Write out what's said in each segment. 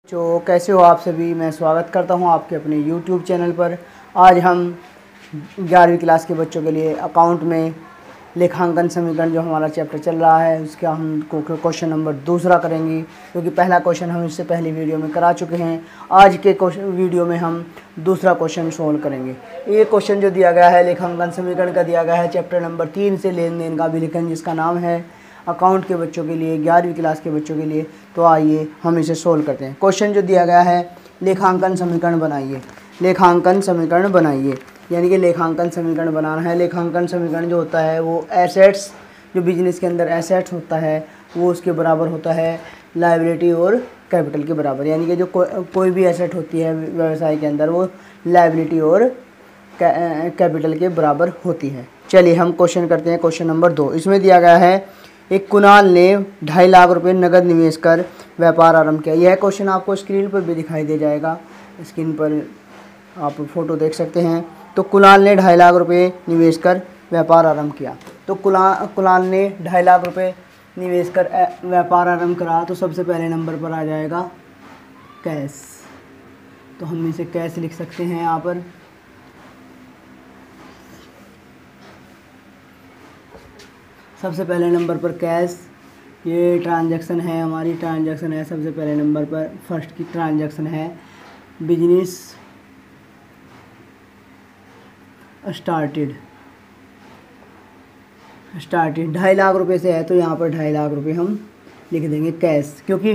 जो कैसे हो आप सभी। मैं स्वागत करता हूं आपके अपने YouTube चैनल पर। आज हम 11वीं क्लास के बच्चों के लिए अकाउंट में लेखांकन समीकरण जो हमारा चैप्टर चल रहा है उसका हम क्वेश्चन नंबर दूसरा करेंगे, क्योंकि पहला क्वेश्चन हम इससे पहली वीडियो में करा चुके हैं। आज के वीडियो में हम दूसरा क्वेश्चन सोल्व करेंगे। ये क्वेश्चन जो दिया गया है लेखांकन समीकरण का दिया गया है चैप्टर नंबर 3 से लेन देन का अभिलेखन, जिसका नाम है अकाउंट के बच्चों के लिए 11वीं क्लास के बच्चों के लिए। तो आइए हम इसे सोल्व करते हैं। क्वेश्चन जो दिया गया है लेखांकन समीकरण बनाइए, लेखांकन समीकरण बनाइए, यानी कि लेखांकन समीकरण बनाना है। लेखांकन समीकरण जो होता है वो एसेट्स, जो बिजनेस के अंदर एसेट्स होता है वो उसके बराबर होता है लायबिलिटी और कैपिटल के बराबर, यानी कि जो कोई भी एसेट होती है व्यवसाय के अंदर वो लायबिलिटी और कैपिटल के बराबर होती है। चलिए हम क्वेश्चन करते हैं। क्वेश्चन नंबर 2 इसमें दिया गया है एक कुणाल ने 2.5 लाख रुपए नगद निवेश कर व्यापार आरंभ किया। यह क्वेश्चन आपको स्क्रीन पर भी दिखाई दे जाएगा, स्क्रीन पर आप फोटो देख सकते हैं। तो कुणाल ने 2.5 लाख रुपए निवेश कर व्यापार आरंभ किया। तो कुणाल ने 2.5 लाख रुपए निवेश कर व्यापार आरंभ करा, तो सबसे पहले नंबर पर आ जाएगा कैश। तो हम इसे कैश लिख सकते हैं यहाँ पर। सबसे पहले नंबर पर कैश, ये ट्रांजैक्शन है, हमारी ट्रांजैक्शन है सबसे पहले नंबर पर, फर्स्ट की ट्रांजैक्शन है। बिजनेस स्टार्टेड 2.5 लाख रुपए से है, तो यहाँ पर 2.5 लाख रुपए हम लिख देंगे कैश, क्योंकि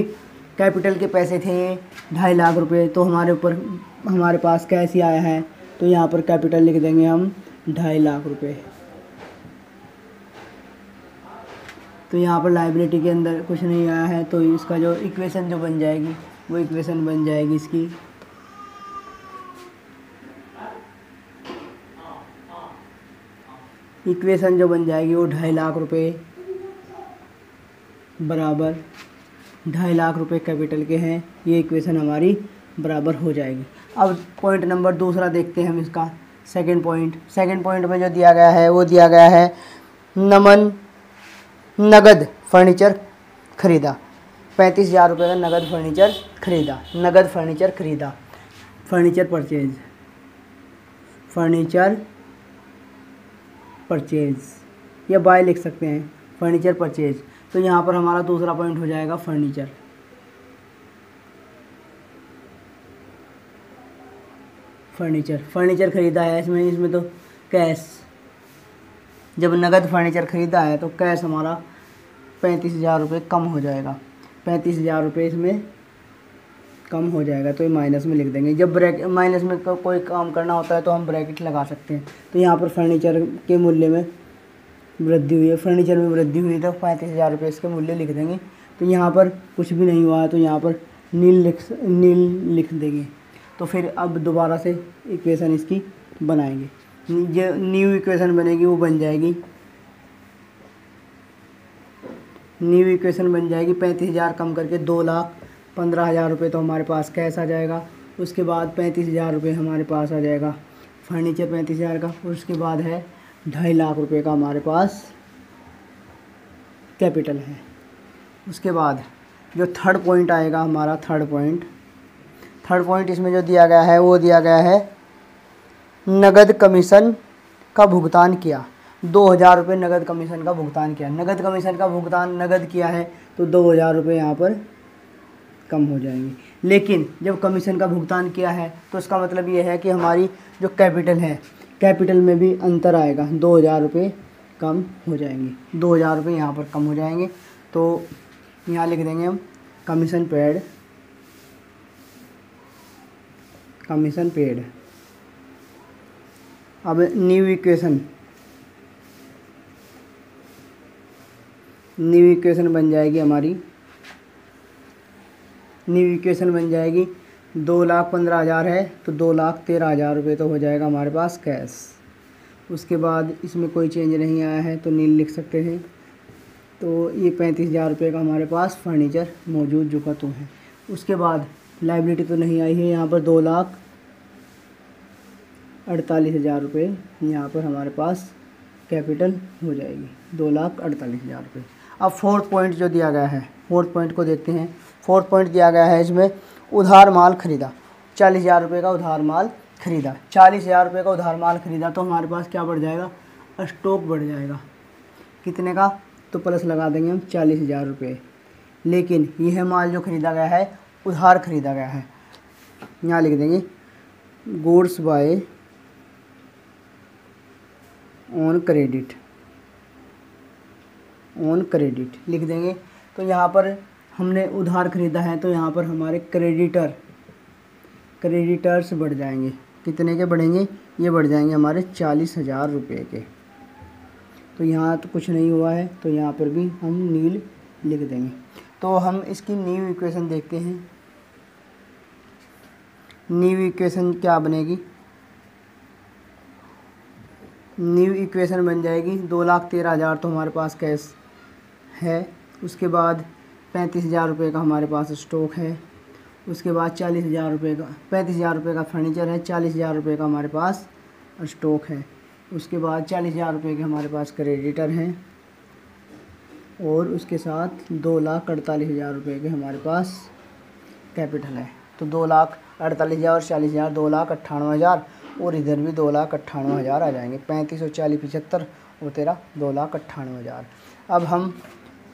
कैपिटल के पैसे थे 2.5 लाख रुपए, तो हमारे पास कैश ही आया है, तो यहाँ पर कैपिटल लिख देंगे हम 2.5 लाख रुपए। तो यहाँ पर लायबिलिटी के अंदर कुछ नहीं आया है, तो इसका जो इक्वेशन जो बन जाएगी वो इक्वेशन बन जाएगी इसकी इक्वेशन जो बन जाएगी वो 2.5 लाख रुपए बराबर 2.5 लाख रुपए कैपिटल के हैं। ये इक्वेशन हमारी बराबर हो जाएगी। अब पॉइंट नंबर दूसरा देखते हैं हम इसका। सेकंड पॉइंट में जो दिया गया है वो दिया गया है नमन नगद फर्नीचर खरीदा। 35,000 रुपये का नगद फर्नीचर खरीदा। फर्नीचर परचेज या बाय लिख सकते हैं, फर्नीचर परचेज। तो यहाँ पर हमारा दूसरा पॉइंट हो जाएगा फर्नीचर खरीदा है। इसमें तो कैश, जब नगद फर्नीचर खरीदा है तो कैश हमारा 35,000 रुपये कम हो जाएगा। 35,000 रुपये इसमें कम हो जाएगा, तो ये माइनस में लिख देंगे। जब माइनस में कोई काम करना होता है तो हम ब्रैकेट लगा सकते हैं। तो यहाँ पर फर्नीचर के मूल्य में वृद्धि हुई है, फर्नीचर में वृद्धि हुई, तो 35,000 रुपये इसके मूल्य लिख देंगे। तो यहाँ पर कुछ भी नहीं हुआ है, तो यहाँ पर नील लिख देंगे। तो फिर अब दोबारा से इक्वेशन इसकी बनाएंगे। जो न्यू इक्वेशन बनेगी वो बन जाएगी 35,000 कम करके 2,15,000 रुपये, तो हमारे पास कैश आ जाएगा। उसके बाद 35,000 रुपये हमारे पास आ जाएगा फर्नीचर 35,000 का। उसके बाद है 2.5 लाख रुपये का हमारे पास कैपिटल है। उसके बाद जो थर्ड पॉइंट आएगा हमारा, थर्ड पॉइंट इसमें जो दिया गया है वो दिया गया है नगद कमीशन का भुगतान किया। 2,000 रुपये नगद कमीशन का भुगतान किया। नगद कमीशन का भुगतान नगद किया है, तो 2,000 रुपये यहाँ पर कम हो जाएंगे। लेकिन जब कमीशन का भुगतान किया है तो इसका मतलब ये है कि हमारी जो कैपिटल है, कैपिटल में भी अंतर आएगा, 2,000 रुपये कम हो जाएंगे। 2,000 रुपये यहाँ पर कम हो जाएंगे, तो यहाँ लिख देंगे हम कमीशन पेड। अब न्यू इक्वेशन बन जाएगी हमारी। 2,15,000 है, तो 2,13,000 रुपये तो हो जाएगा हमारे पास कैश। उसके बाद इसमें कोई चेंज नहीं आया है, तो नील लिख सकते हैं। तो ये 35,000 रुपये का हमारे पास फर्नीचर मौजूद जो का तो है। उसके बाद लायबिलिटी तो नहीं आई है, यहाँ पर 2,48,000 रुपये यहाँ पर हमारे पास कैपिटल हो जाएगी, 2,48,000 रुपये। अब फोर्थ पॉइंट जो दिया गया है, फोर्थ पॉइंट को देखते हैं। फोर्थ पॉइंट दिया गया है इसमें उधार माल खरीदा, 40,000 रुपये का उधार माल खरीदा, 40,000 रुपये का उधार माल खरीदा तो हमारे पास क्या बढ़ जाएगा, स्टॉक बढ़ जाएगा। कितने का, तो प्लस लगा देंगे हम 40,000 रुपये। लेकिन यह माल जो खरीदा गया है उधार खरीदा गया है, यहाँ लिख देंगे goods by on credit, on credit लिख देंगे। तो यहाँ पर हमने उधार खरीदा है तो यहाँ पर हमारे क्रेडिटर्स बढ़ जाएंगे। कितने के बढ़ेंगे, ये बढ़ जाएंगे हमारे 40,000 रुपये के। तो यहाँ तो कुछ नहीं हुआ है तो यहाँ पर भी हम नील लिख देंगे। तो हम इसकी न्यू इक्वेशन देखते हैं। न्यू इक्वेशन क्या बनेगी, न्यू इक्वेशन बन जाएगी 2,13,000 तो हमारे पास कैश है, उसके बाद 35,000 रुपये का हमारे पास स्टॉक है, उसके बाद 40,000 रुपये का 35,000 रुपये का फर्नीचर है, 40,000 रुपये का हमारे पास स्टॉक है, उसके बाद 40,000 रुपये के हमारे पास क्रेडिटर हैं और उसके साथ 2,48,000 रुपये के हमारे पास कैपिटल है। तो 2,48,000 और 40,000 2,98,000 और इधर भी 2,98,000 आ जाएंगे। 35 और 40 75 और तेरा 2,98,000। अब हम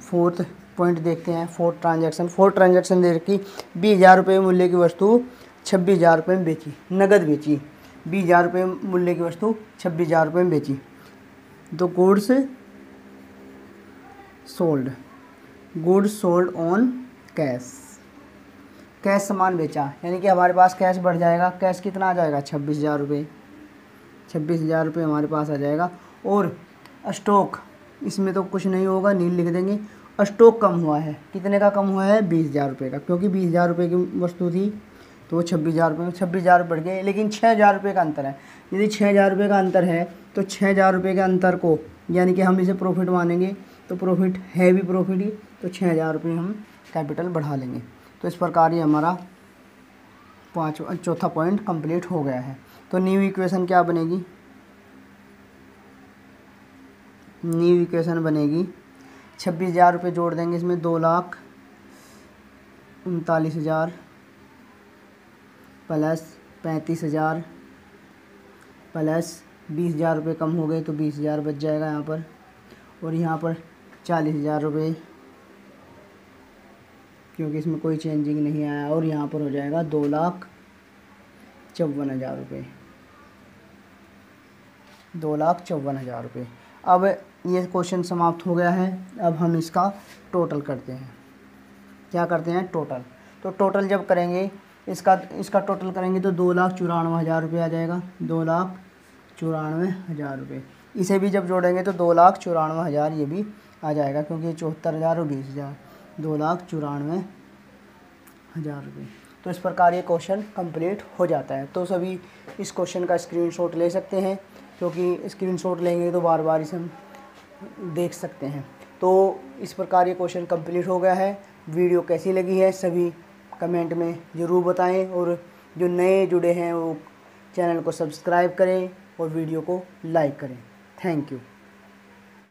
फोर्थ पॉइंट देखते हैं, फोर्थ ट्रांजैक्शन दे रखी 20,000 रुपये मूल्य की वस्तु 26,000 रुपये में बेची, नगद बेची। 20,000 रुपये मूल्य की वस्तु 26,000 रुपये में बेची। तो goods sold on cash, cash सामान बेचा, यानी कि हमारे पास कैश बढ़ जाएगा। कैश कितना आ जाएगा, 26,000 रुपये, 26,000 रुपये हमारे पास आ जाएगा। और स्टॉक, इसमें तो कुछ नहीं होगा, नील लिख देंगे। स्टॉक कम हुआ है, कितने का कम हुआ है, 20,000 रुपये का, क्योंकि 20,000 रुपये की वस्तु थी तो वो 26,000 रुपये में 26,000 बढ़ गए। लेकिन 6,000 रुपये का अंतर है। यदि 6,000 रुपये का अंतर है तो 6,000 रुपये के अंतर को, यानी कि हम इसे प्रॉफिट मानेंगे तो प्रॉफिट है भी प्रॉफिट ही, तो 6,000 रुपये हम कैपिटल बढ़ा लेंगे। तो इस प्रकार ये हमारा चौथा पॉइंट कंप्लीट हो गया है। तो न्यू इक्वेशन क्या बनेगी, न्यू इक्वेशन बनेगी 26,000 रुपये जोड़ देंगे इसमें, 2,39,000 प्लस 35,000 प्लस 20,000 रुपये कम हो गए तो 20,000 बच जाएगा यहाँ पर। और यहाँ पर 40,000 रुपये, क्योंकि इसमें कोई चेंजिंग नहीं आया। और यहाँ पर हो जाएगा 2,54,000 रुपये, 2,54,000 रुपये। अब ये क्वेश्चन समाप्त हो गया है। अब हम इसका टोटल करते हैं। क्या करते हैं, टोटल। तो टोटल जब करेंगे इसका टोटल करेंगे तो 2,94,000 रुपये आ जाएगा, 2,94,000 रुपये। इसे भी जब जोड़ेंगे तो 2,94,000 ये भी आ जाएगा, क्योंकि 74,000 और 20,000, 2,94,000 रुपये। तो इस प्रकार ये क्वेश्चन कंप्लीट हो जाता है। तो सभी इस क्वेश्चन का स्क्रीनशॉट ले सकते हैं, क्योंकि स्क्रीनशॉट लेंगे तो बार बार इसे हम देख सकते हैं। तो इस प्रकार ये क्वेश्चन कंप्लीट हो गया है। वीडियो कैसी लगी है सभी कमेंट में ज़रूर बताएं, और जो नए जुड़े हैं वो चैनल को सब्सक्राइब करें और वीडियो को लाइक करें। Thank you.